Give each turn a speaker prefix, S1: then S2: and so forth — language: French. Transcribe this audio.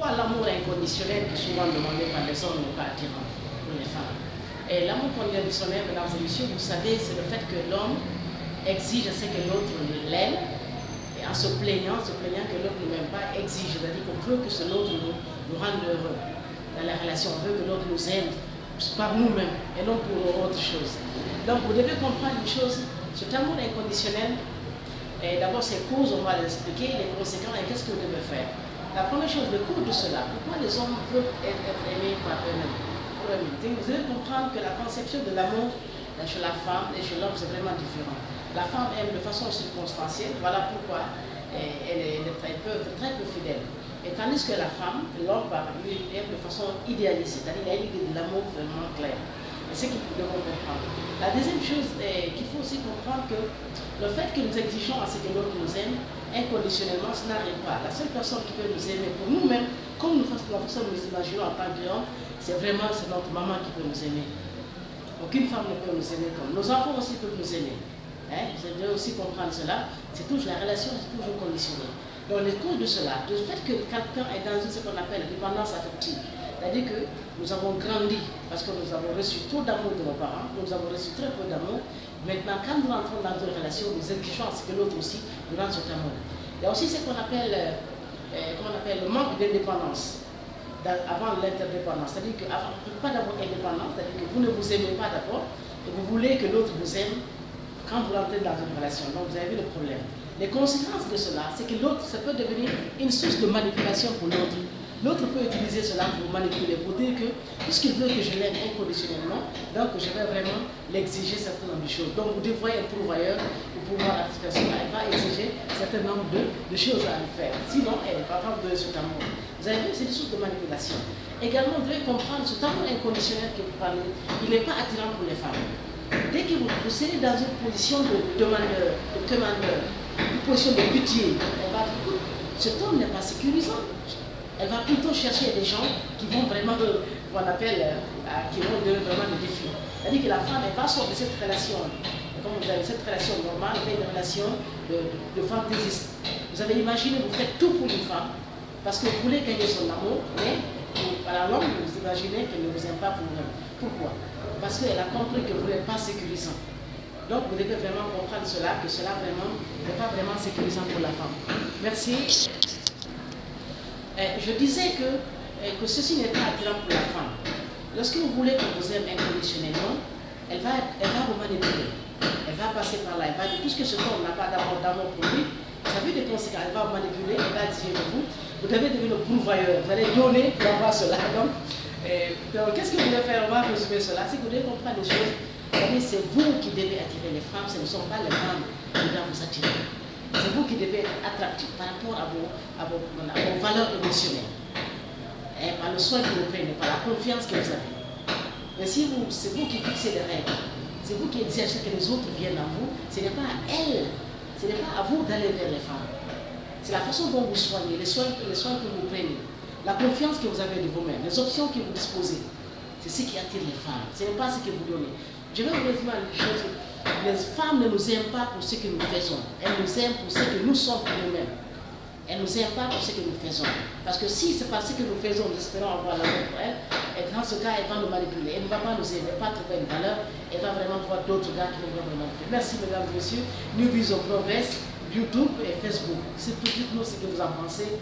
S1: Pourquoi l'amour inconditionnel qui est souvent demandé par les hommes n'est pas attirant pour les femmes? Et l'amour conditionnel, mesdames et messieurs, vous savez, c'est le fait que l'homme exige à ce que l'autre l'aime, et en se plaignant que l'autre ne m'aime pas, exige, c'est-à-dire qu'on veut que l'autre nous rende heureux dans la relation, on veut que l'autre nous aime par nous-mêmes et non pour autre chose. Donc vous devez comprendre une chose, cet amour inconditionnel, d'abord ses causes, on va l'expliquer, les conséquences et qu'est-ce que vous devez faire. La première chose, le cours de cela, pourquoi les hommes veulent être aimés par eux-mêmes? Vous devez comprendre que la conception de l'amour chez la femme et chez l'homme, c'est vraiment différent. La femme aime de façon circonstancielle, voilà pourquoi elle peut être très peu fidèle. Et tandis que la femme, l'homme, lui, aime de façon idéalisée, c'est-à-dire il a une idée de l'amour vraiment claire. Et c'est ce qu'il faut comprendre. La deuxième chose qu'il faut aussi comprendre que le fait que nous exigeons à ce que l'autre nous aime, inconditionnellement, ça n'arrive pas. La seule personne qui peut nous aimer pour nous-mêmes, comme la façon dont nous imaginons en tant qu'homme, c'est notre maman qui peut nous aimer. Aucune femme ne peut nous aimer comme nos enfants aussi peuvent nous aimer. Vous devez aussi comprendre cela. C'est toujours la relation, c'est toujours conditionné. Donc, le cause de cela, le fait que quelqu'un est dans ce qu'on appelle la dépendance affective, c'est-à-dire que nous avons grandi parce que nous avons reçu trop d'amour de nos parents, nous avons reçu très peu d'amour. Maintenant, quand nous rentrons dans une relation, nous exigeons à ce que l'autre aussi nous rende cet amour. Il y a aussi ce qu'on appelle, le manque d'indépendance avant l'interdépendance. C'est-à-dire qu'avant, pas d'avoir indépendance, c'est-à-dire que vous ne vous aimez pas d'abord et vous voulez que l'autre vous aime quand vous rentrez dans une relation. Donc, vous avez vu le problème. Les conséquences de cela, c'est que l'autre, ça peut devenir une source de manipulation pour l'autre. L'autre peut utiliser cela pour manipuler, pour dire que puisqu'il veut que je l'aime inconditionnellement, donc je vais vraiment l'exiger un certain nombre de choses. Donc vous devriez un pourvoyeur pour pouvoir la personne, elle va exiger un certain nombre de choses à lui faire. Sinon, elle n'est pas capable de cet amour. Vous avez vu, c'est une source de manipulation. Également, vous devez comprendre cet amour inconditionnel que vous parlez, il n'est pas attirant pour les femmes. Dès que vous serez dans une position de demandeur, de commandeur, une position de pitié, elle va dire, écoute, cet homme n'est pas sécurisant. Elle va plutôt chercher des gens qui vont vraiment, qu'on appelle, qui vont donner vraiment des défis. C'est-à-dire que la femme, elle va sortir de cette relation, comme vous avez cette relation normale, elle fait une relation de fantaisiste. Vous avez imaginé, vous faites tout pour une femme, parce que vous voulez gagner son amour, mais à la longue, vous imaginez qu'elle ne vous aime pas pour vous-même. Pourquoi? Parce qu'elle a compris que vous n'êtes pas sécurisant. Donc vous devez vraiment comprendre cela, que cela vraiment n'est pas vraiment sécurisant pour la femme. Merci. Je disais que ceci n'est pas attirant pour la femme. Lorsque vous voulez qu'on vous aime inconditionnellement, elle va vous manipuler. Elle va passer par là, elle va dire, puisque ce homme n'a pas d'amour pour lui, ça veut des conséquences, elle va vous manipuler, elle va dire de vous, vous devez devenir le pourvoyeur, vous allez donner pour avoir cela. Donc qu'est-ce que vous devez faire? On va résumer cela. Si vous devez comprendre les choses, c'est vous qui devez attirer les femmes, ce ne sont pas les femmes qui doivent vous attirer. C'est vous qui devez être attractif par rapport à vos valeurs émotionnelles. Par le soin que vous prenez, par la confiance que vous avez. Mais si c'est vous qui fixez des règles, c'est vous qui exigez que les autres viennent à vous, ce n'est pas à elles, ce n'est pas à vous d'aller vers les femmes. C'est la façon dont vous soignez, les soins que vous prenez, la confiance que vous avez de vous-même, les options que vous disposez. C'est ce qui attire les femmes, ce n'est pas ce que vous donnez. Je vais vous dire une chose. Les femmes ne nous aiment pas pour ce que nous faisons. Elles nous aiment pour ce que nous sommes pour nous-mêmes. Elles ne nous aiment pas pour ce que nous faisons. Parce que si c'est pas ce que nous faisons, nous espérons avoir l'amour pour elles, et dans ce cas, elle va nous manipuler. Elle ne va pas nous aimer, pas trouver une valeur. Elle va vraiment voir d'autres gars qui vont vraiment manipuler. Merci, mesdames et messieurs. New Vision Progress, YouTube et Facebook. C'est tout, dites-nous ce que vous en pensez.